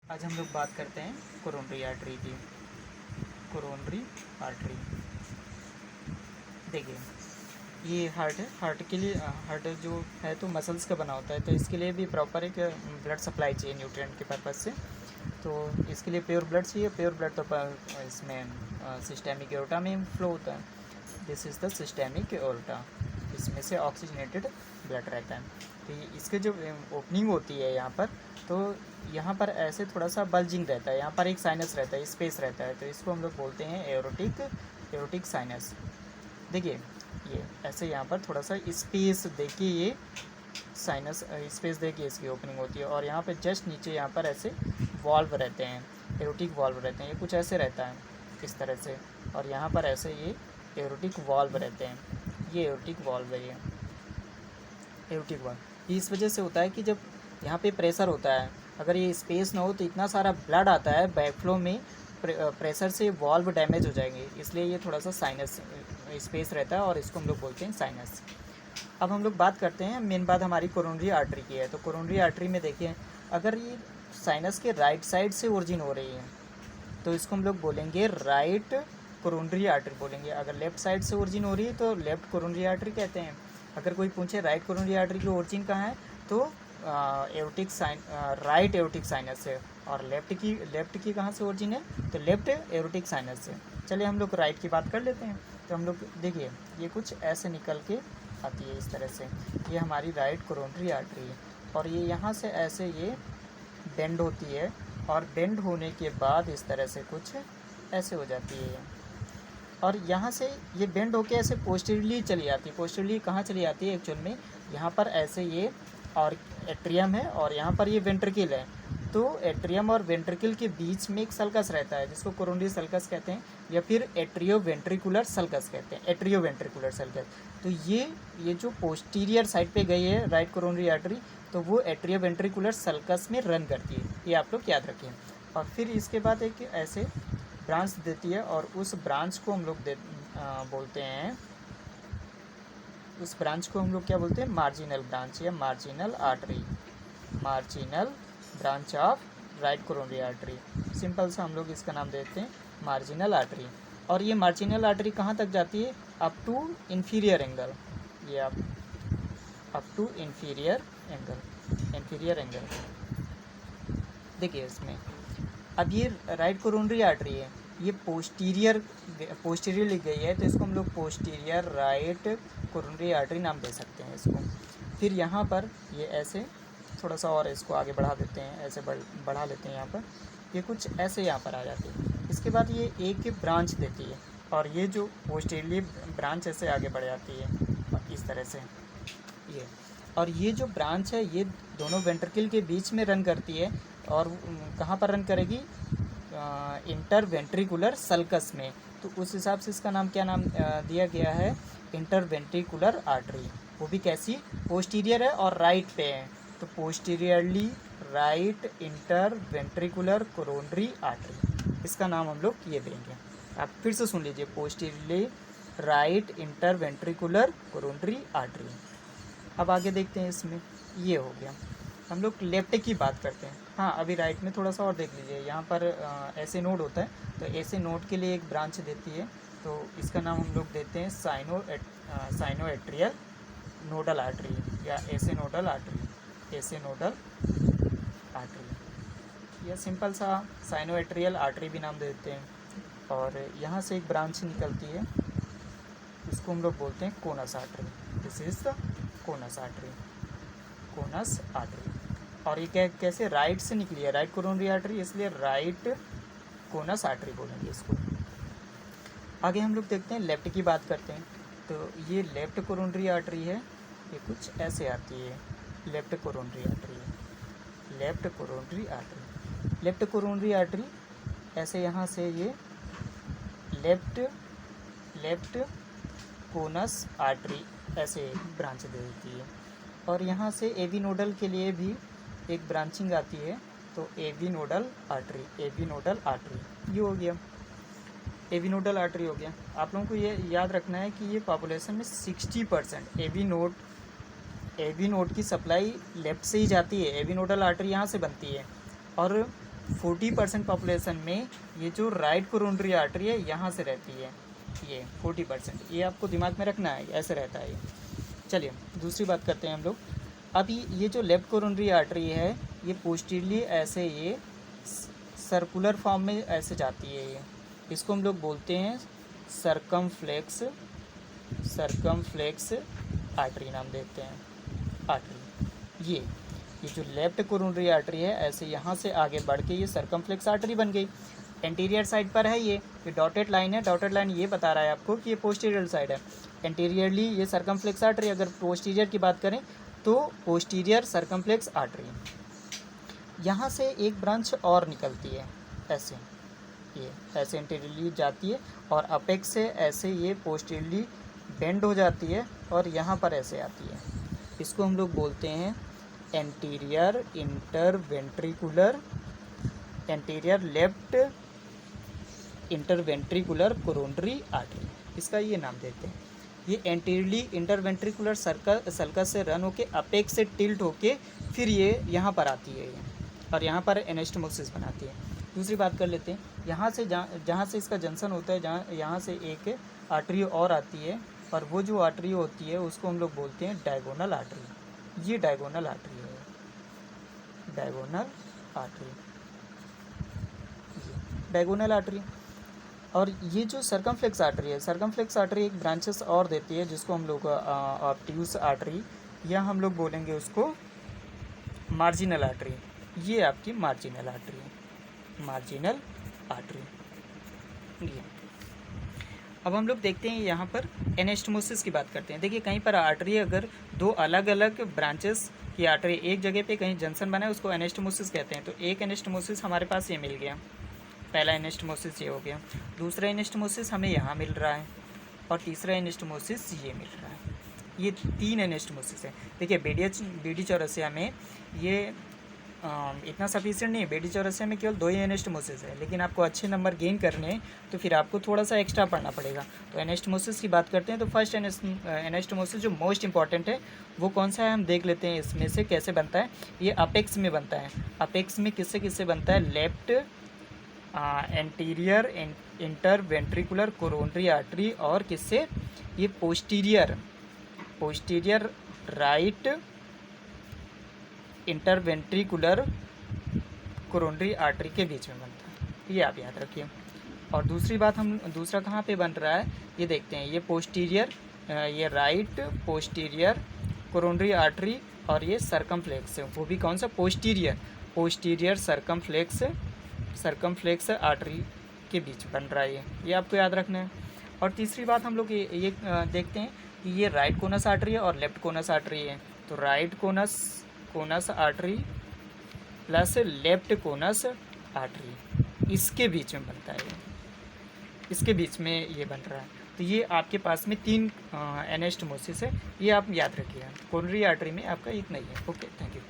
आज हम लोग बात करते हैं कोरोनरी आर्टरी की। कोरोनरी आर्टरी देखिए, ये हार्ट है। हार्ट के लिए हार्ट जो है तो मसल्स का बना होता है, तो इसके लिए भी प्रॉपर एक ब्लड सप्लाई चाहिए न्यूट्रिएंट के पर्पज़ से। तो इसके लिए प्योर ब्लड चाहिए। प्योर ब्लड तो इसमें सिस्टेमिक एओर्टा में फ्लो होता है। This is the systemic aorta. इसमें से ऑक्सीजनेटेड ब्लड रहता है। तो इसके जो ओपनिंग होती है यहाँ पर, तो यहाँ पर ऐसे थोड़ा सा बल्जिंग रहता है। यहाँ पर एक साइनस रहता है, स्पेस रहता है, तो इसको हम लोग बोलते हैं एओर्टिक साइनस। देखिए, ये ऐसे यहाँ पर थोड़ा सा स्पेस देखिए, ये साइनस स्पेस देखिए इसकी ओपनिंग होती है। और यहाँ पे जस्ट नीचे यहाँ पर ऐसे वॉल्व रहते हैं, एरोटिक वॉल्व रहते हैं। ये कुछ ऐसे रहता है इस तरह से, और यहाँ पर ऐसे ये एरोटिक वॉल्व रहते हैं। ये एरोटिक वॉल्व है, ये एरोटिक वॉल्व इस वजह से होता है कि जब यहाँ पे प्रेशर होता है, अगर ये स्पेस ना हो तो इतना सारा ब्लड आता है बैकफ्लो में, प्रेशर से वॉल्व डैमेज हो जाएंगे। इसलिए ये थोड़ा सा साइनस स्पेस रहता है और इसको हम लोग बोलते हैं साइनस। अब हम लोग बात करते हैं, मेन बात हमारी कोरोनरी आर्टरी की है। तो कोरोनरी आर्टरी में देखिए, अगर ये साइनस के राइट साइड से ओरिजिन हो रही है तो इसको हम लोग बोलेंगे राइट कोरोनरी आर्टरी बोलेंगे। अगर लेफ्ट साइड से ओरिजिन हो रही है तो लेफ्ट कोरोनरी आर्टरी कहते हैं। अगर कोई पूछे राइट कोरोनरी आर्टरी की ओरिजिन कहाँ है, तो राइट एओर्टिक साइनस से। और लेफ्ट की कहाँ से ओरिजिन है, तो लेफ्ट एओर्टिक साइनस से। चलिए हम लोग राइट की बात कर लेते हैं। तो हम लोग देखिए, ये कुछ ऐसे निकल के आती है इस तरह से। ये हमारी राइट कोरोनरी आर्टरी है, और ये यहाँ से ऐसे ये बेंड होती है, और बेंड होने के बाद इस तरह से कुछ ऐसे हो जाती है। और यहाँ से ये बेंड होके ऐसे पोस्टीरियरली चली जाती है। पोस्टीरियरली कहाँ चली जाती है एक्चुअल में, यहाँ पर ऐसे ये और एट्रियम है, और यहाँ पर ये वेंट्रिकल है। तो एट्रियम और वेंट्रिकल के बीच में एक सल्कस रहता है, जिसको कोरोनरी सल्कस कहते हैं, या फिर एट्रियो वेंट्रिकुलर सल्कस कहते हैं, एट्रियो वेंट्रिकुलर सल्कस। तो ये जो पोस्टीरियर साइड पे गई है राइट कोरोनरी आर्टरी, तो वो एट्रियो वेंट्रिकुलर सल्कस में रन करती है। ये आप लोग याद रखें। और फिर इसके बाद एक ऐसे ब्रांच देती है, और उस ब्रांच को हम लोग बोलते हैं, उस ब्रांच को हम लोग क्या बोलते हैं, मार्जिनल ब्रांच या marginal artery, marginal branch of right coronary artery. Simple सा हम लोग इसका नाम देते हैं मार्जिनल आर्टरी। और ये मार्जिनल आर्टरी कहाँ तक जाती है, अप टू इन्फीरियर एंगल। ये अप टू इन्फीरियर एंगल। देखिए इसमें, अब ये राइट कोरोनरी आर्टरी है, ये पोस्टीरियरली गई है, तो इसको हम लोग पोस्टीरियर राइट कोरोनरी आर्टरी नाम दे सकते हैं इसको। फिर यहाँ पर ये ऐसे थोड़ा सा और इसको आगे बढ़ा देते हैं, ऐसे बढ़ा लेते हैं यहाँ पर, ये कुछ ऐसे यहाँ पर आ जाती है। इसके बाद ये एक ब्रांच देती है, और ये जो पोस्टीरियरली ब्रांच ऐसे आगे बढ़ जाती है इस तरह से ये। और ये जो ब्रांच है, ये दोनों वेंट्रिकल के बीच में रन करती है। और कहाँ पर रन करेगी, इंटर वेंट्रिकुलर सल्कस में। तो उस हिसाब से इसका नाम क्या नाम दिया गया है, इंटर वेंट्रिकुलर आर्टरी। वो भी कैसी, पोस्टीरियर है और राइट पे है, तो posteriorly right inter ventricular coronary artery, इसका नाम हम लोग ये देंगे। आप फिर से सुन लीजिए, posteriorly right inter ventricular coronary artery. अब आगे देखते हैं, इसमें ये हो गया। हम लोग लेफ्ट की बात करते हैं। हाँ, अभी राइट में थोड़ा सा और देख लीजिए, यहाँ पर ऐसे नोड होता है, तो ऐसे नोड के लिए एक ब्रांच देती है, तो इसका नाम हम लोग देते हैं साइनोएट्रियल नोडल आर्टरी, या ऐसे नोडल आर्टरी, या सिंपल सा साइनोएट्रियल आर्टरी भी नाम देते हैं। और यहाँ से एक ब्रांच निकलती है, इसको हम लोग बोलते हैं conus artery. This is the conus artery, conus artery. और ये कैसे राइट से निकली है, राइट कोरोनरी आर्टरी, इसलिए राइट कोनस आर्टरी बोलेंगे इसको। आगे हम लोग देखते हैं, लेफ्ट की बात करते हैं। तो ये लेफ्ट कोरोनरी आर्टरी है, ये कुछ ऐसे आती है, लेफ्ट कोरोनरी आर्टरी है, left coronary artery. Left coronary artery ऐसे यहाँ से ये लेफ्ट कोनस आर्टरी ऐसे ब्रांच दे देती है। और यहाँ से एवी नोडल के लिए भी एक ब्रांचिंग आती है, तो एवी नोडल आर्टरी, ये हो गया, एवी नोडल आर्टरी हो गया। आप लोगों को ये याद रखना है कि ये पॉपुलेशन में 60% एवी नोड की सप्लाई लेफ्ट से ही जाती है। एवी नोडल आर्टरी यहाँ से बनती है, और 40% पॉपुलेशन में ये जो राइट कोरोनरी आर्टरी है यहाँ से रहती है, ये 40%, ये आपको दिमाग में रखना है, ऐसे रहता है ये। चलिए दूसरी बात करते हैं हम लोग। अब ये जो लेफ्ट कोरोनरी आर्टरी है ये पोस्टीरियरली ऐसे ये सर्कुलर फॉर्म में ऐसे जाती है, ये इसको हम लोग बोलते हैं सर्कमफ्लेक्स आर्टरी नाम देते हैं, आर्टरी। ये जो लेफ्ट कोरोनरी आर्टरी है ऐसे यहाँ से आगे बढ़ के ये सर्कमफ्लेक्स आर्टरी बन गई। एंटीरियर साइड पर है ये डॉटेड लाइन है, डॉटेड लाइन ये बता रहा है आपको कि ये पोस्टीरियर साइड है। एंटीरियरली ये सर्कमफ्लेक्स आर्टरी, अगर पोस्टीरियर की बात करें तो पोस्टीरियर सर्कमफ्लेक्स आर्टरी। यहाँ से एक ब्रांच और निकलती है ऐसे, ये ऐसे एंटीरियरली जाती है और अपेक्स से ऐसे ये पोस्टीरियरली बेंड हो जाती है और यहाँ पर ऐसे आती है। इसको हम लोग बोलते हैं anterior interventricular, anterior left interventricular coronary artery, इसका ये नाम देते हैं। ये एंटीरियरली इंटरवेंट्रिकुलर सर्कस से रन होके अपेक्स से टिल्ट होके फिर ये यहाँ पर आती है ये, और यहाँ पर एनास्टोमोसिस बनाती है। दूसरी बात कर लेते हैं, यहाँ से जहाँ से इसका जंक्शन होता है, यहाँ से एक आर्टरी और आती है, और वो जो आर्टरी होती है उसको हम लोग बोलते हैं डायगोनल आर्टरी। ये डायगोनल आर्टरी है, डायगोनल आर्टरी, डायगोनल आर्टरी। और ये जो सर्कमफ्लेक्स आर्टरी है, सर्कमफ्लेक्स आर्टरी एक ब्रांचेस और देती है जिसको हम लोग ऑब्ट्यूस आर्टरी, या हम लोग बोलेंगे उसको मार्जिनल आर्टरी। ये आपकी मार्जिनल आर्टरी है, मार्जिनल आर्टरी। ये अब हम लोग देखते हैं यहाँ पर एनास्टोमोसिस की बात करते हैं। देखिए कहीं पर आर्टरी अगर दो अलग अलग ब्रांचेस की आर्टरी एक जगह पे कहीं जंक्शन बना है उसको एनास्टोमोसिस कहते हैं। तो एक एनास्टोमोसिस हमारे पास ये मिल गया, पहला एनास्टोमोसिस ये हो गया, दूसरा एनास्टोमोसिस हमें यहाँ मिल रहा है, और तीसरा एनास्टोमोसिस ये मिल रहा है। ये 3 एनास्टोमोसिस है। देखिए बेडी चौरसिया में ये इतना सफिशिएंट नहीं है, बेडी चौरसिया में केवल 2 ही एनास्टोमोसिस है, लेकिन आपको अच्छे नंबर गेन करने हैं तो फिर आपको थोड़ा सा एक्स्ट्रा पढ़ना पड़ेगा। तो एनास्टोमोसिस की बात करते हैं तो फर्स्ट एनास्टोमोसिस जो मोस्ट इंपॉर्टेंट है वो कौन सा है, हम देख लेते हैं इसमें से कैसे बनता है। ये अपेक्स में बनता है। अपेक्स में किससे बनता है, left anterior interventricular coronary artery, और किससे, ये posterior right interventricular coronary artery के बीच में बनता है, ये आप याद रखिए। और दूसरी बात, हम दूसरा कहाँ पे बन रहा है ये देखते हैं। ये पोस्टीरियर, ये राइट पोस्टीरियर कोरोनरी आर्टरी, और ये सर्कमफ्लेक्स है, वो भी कौन सा, पोस्टीरियर सर्कमफ्लेक्स आर्टरी के बीच बन रहा है ये आपको याद रखना है। और तीसरी बात हम लोग ये देखते हैं कि ये राइट कोनस आर्टरी है और लेफ्ट कोनस आर्टरी है। तो right conus artery plus left conus artery, इसके बीच में बनता है, इसके बीच में ये बन रहा है। तो ये आपके पास में 3 एनास्टोमोसिस है, ये आप याद रखिए। कोरोनरी आर्टरी में आपका इतना ही है। Okay, thank you.